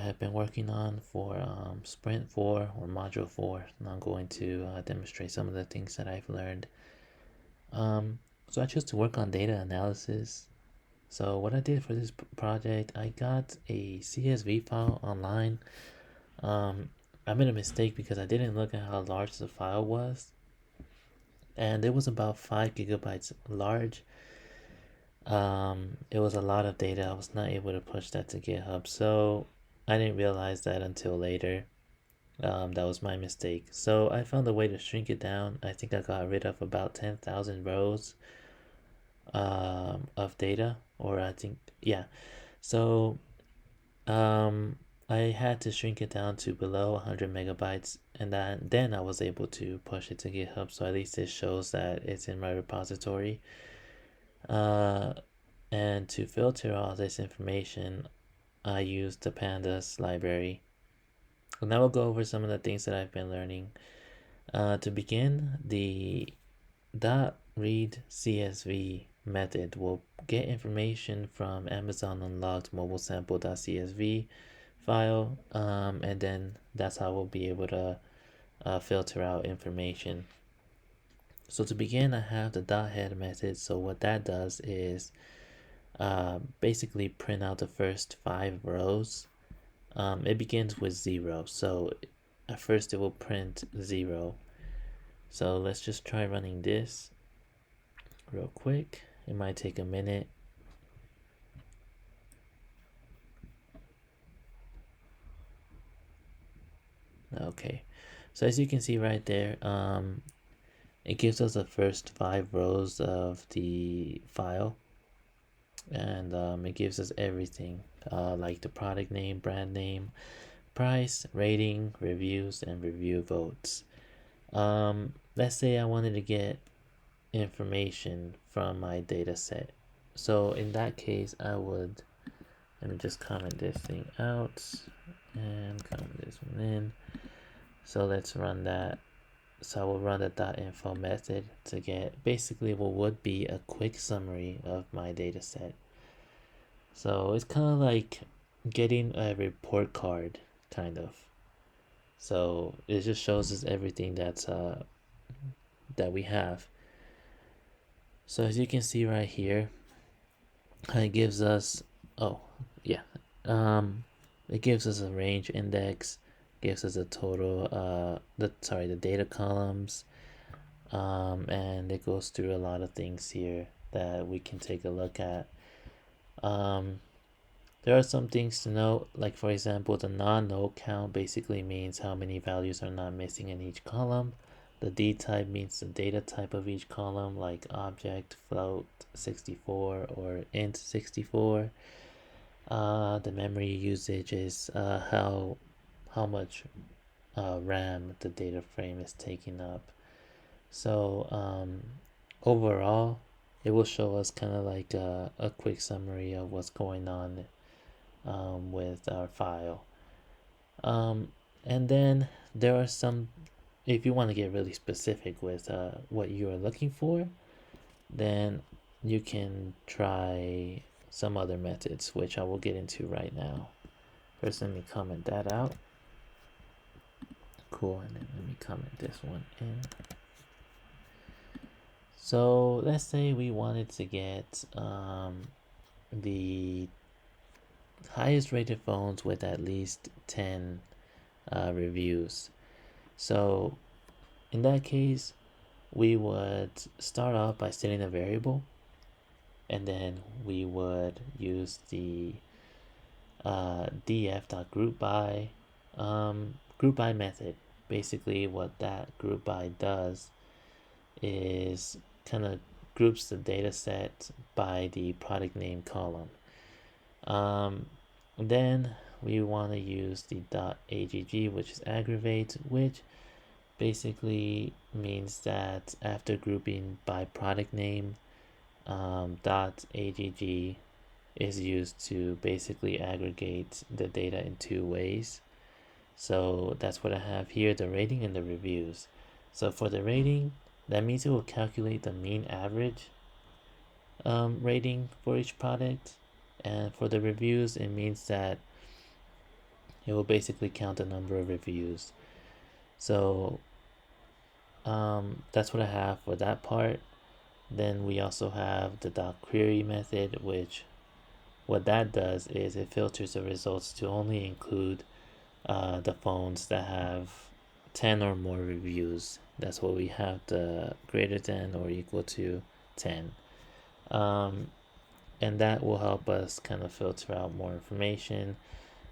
have been working on for Sprint 4 or Module 4, and I'm going to demonstrate some of the things that I've learned. So I chose to work on data analysis. So what I did for this project, I got a CSV file online. I made a mistake because I didn't look at how large the file was, and it was about 5 gigabytes large. It was a lot of data. I was not able to push that to GitHub, so I didn't realize that until later. That was my mistake. So I found a way to shrink it down. I think I got rid of about 10,000 rows of data, or I think, yeah. So I had to shrink it down to below 100 megabytes, and then I was able to push it to GitHub. So at least it shows that it's in my repository. And to filter all this information, I used the pandas library. And now we'll go over some of the things that I've been learning. To begin, the .read CSV method will get information from Amazon unlocked mobile sample.csv file, and then that's how we'll be able to filter out information. So to begin, I have the .head method. So what that does is basically print out the first 5 rows. It begins with 0, so at first it will print 0. So let's just try running this real quick. It might take a minute. Okay, so as you can see right there, it gives us the first 5 rows of the file, and it gives us everything, like the product name, brand name, price, rating, reviews, and review votes. Let's say I wanted to get information from my data set. So in that case, I would, let me just comment this thing out and comment this one in. So let's run that. So I will run the .info method to get basically what would be a quick summary of my data set. So it's kind of like getting a report card, kind of. So it just shows us everything that's that we have. So as you can see right here, it gives us, oh yeah, it gives us a range index, gives us a total, the data columns, and it goes through a lot of things here that we can take a look at. There are some things to note, like for example, the non-node count basically means how many values are not missing in each column. The D type means the data type of each column, like object, float 64 or int 64. The memory usage is how much RAM the data frame is taking up. So overall, it will show us kind of like a quick summary of what's going on with our file. And then there are some, if you want to get really specific with what you are looking for, then you can try some other methods, which I will get into right now. First, let me comment that out. Cool, and then let me comment this one in. So let's say we wanted to get the highest rated phones with at least 10 reviews. So in that case, we would start off by setting a variable, and then we would use the df.groupby group by method. Basically what that group by does is kind of groups the data set by the product name column. Then we want to use the .agg, which is aggregate, which basically means that after grouping by product name, .agg is used to basically aggregate the data in 2 ways. So that's what I have here, the rating and the reviews. So for the rating, that means it will calculate the mean average rating for each product. And for the reviews, it means that It will basically count the number of reviews. So that's what I have for that part. Then we also have the .query method, which what that does is it filters the results to only include the phones that have 10 or more reviews. That's what we have, the greater than or equal to 10. And that will help us kind of filter out more information.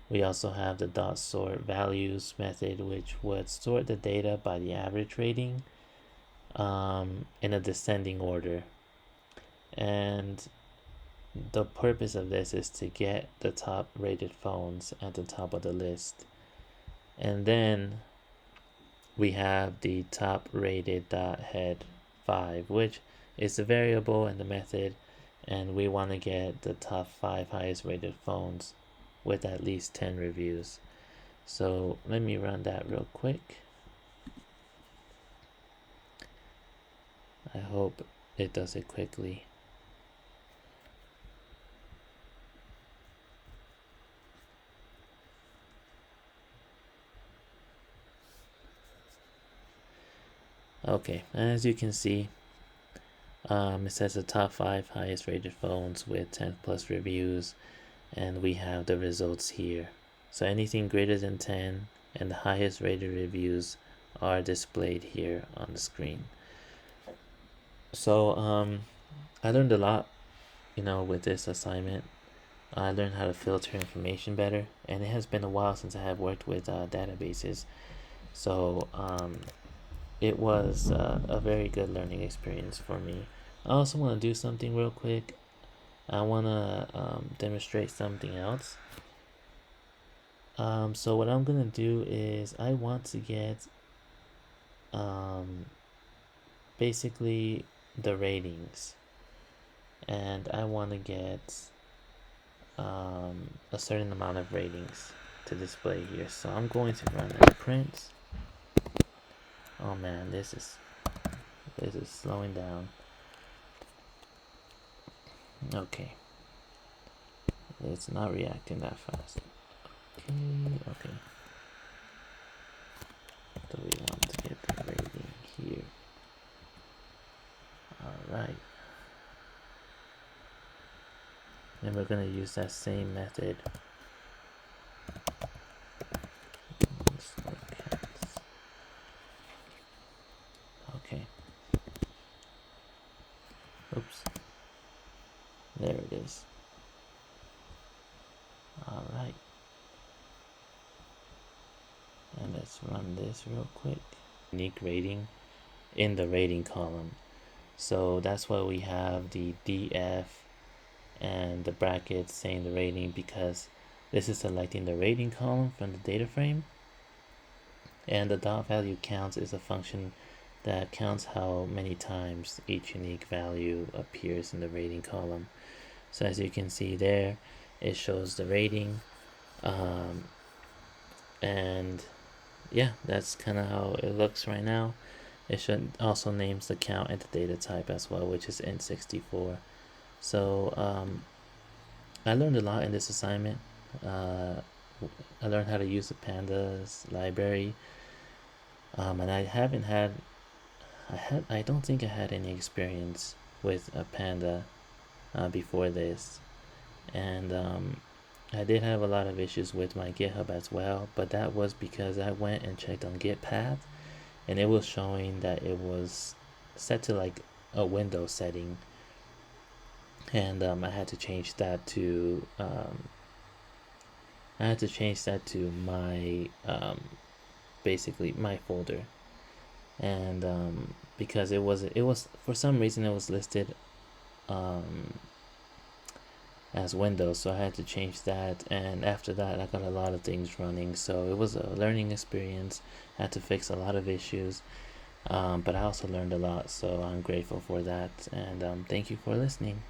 We also have the .sort values method, which would sort the data by the average rating in a descending order. And the purpose of this is to get the top rated phones at the top of the list. And then we have the top rated head 5, which is the variable in the method, and we want to get the top 5 highest rated phones with at least 10 reviews. So let me run that real quick. I hope it does it quickly. Okay, as you can see, it says the top 5 highest rated phones with 10 plus reviews, and we have the results here. So anything greater than 10 and the highest rated reviews are displayed here on the screen. So I learned a lot, with this assignment. I learned how to filter information better, and it has been a while since I have worked with databases. So it was a very good learning experience for me. I also want to do something real quick. I want to demonstrate something else. So what I'm going to do is I want to get basically the ratings, and I want to get a certain amount of ratings to display here. So I'm going to run a print. Oh man, this is slowing down. Okay, it's not reacting that fast. Okay. So we want to get the rating here. Alright. And we're going to use that same method. Okay. Oops. There it is. Alright. And let's run this real quick. Unique rating in the rating column. So that's why we have the DF and the brackets saying the rating, because this is selecting the rating column from the data frame. And the dot value counts is a function that counts how many times each unique value appears in the rating column. So as you can see there, it shows the rating. And yeah, that's kind of how it looks right now. It should also names the count and the data type as well, which is int64. So I learned a lot in this assignment. I learned how to use the pandas library, and I don't think I had any experience with a panda before this, and I did have a lot of issues with my GitHub as well, but that was because I went and checked on GitPath, and it was showing that it was set to like a Windows setting, and I had to change that to my basically my folder, and because it was for some reason it was listed as Windows, so I had to change that, and after that I got a lot of things running. So it was a learning experience. I had to fix a lot of issues, but I also learned a lot, so I'm grateful for that, and thank you for listening.